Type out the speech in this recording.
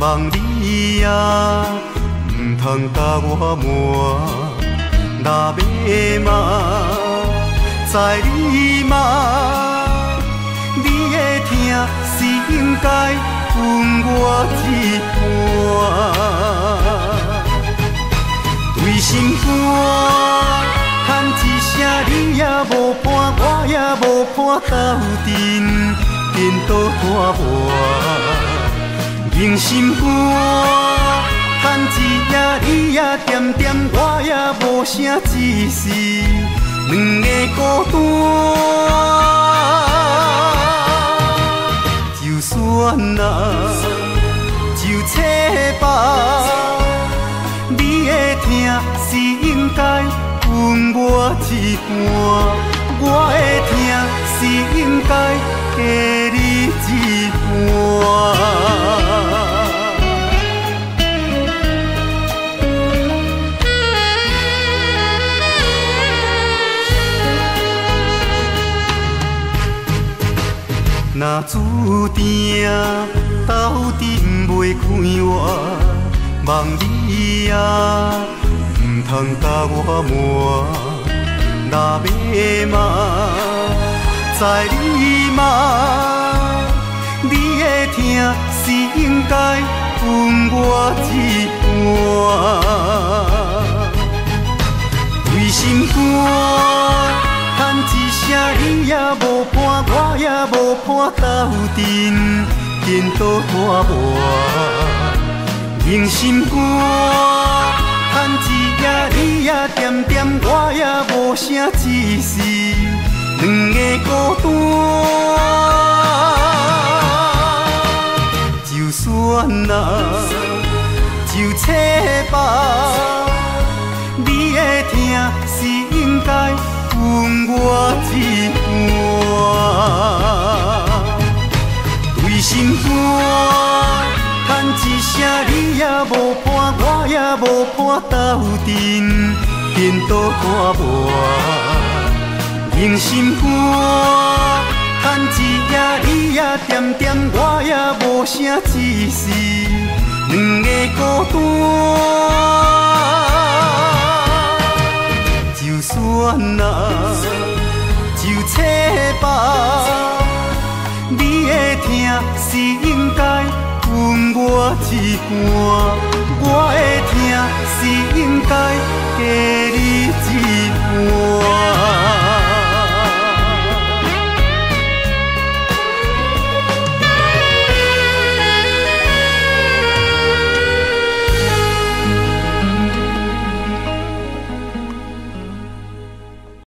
望你啊，唔通甲我瞒。若要嘛，在你嘛，你的疼是应该分我一半。为心肝喊一声，你也无伴，我也无伴，斗阵变倒拖磨。用心肝喊一声，你也点点，我也无声，只是两个孤单。就算啊，就切吧，你的疼是应该分我一半，我的疼是应该给你一半。若注定斗阵袂开我，望你啊，唔通甲我瞒。若要嘛，在你嘛，你的疼是应该分我一半。为心肝喊一声，你也无伴，我也无伴，斗阵变倒拖磨。用心肝喊一声，你也点点，我也无声，只是两个孤单。就算啊，就切吧，你的疼是应该分我一半。为心肝喊一声，你也无伴，我也无伴，斗阵变倒拖磨。用心肝喊一声，你也点点，我也无声，只是两个孤单。就算啊，就切吧，你的疼是应该分我一半，我的疼是应该给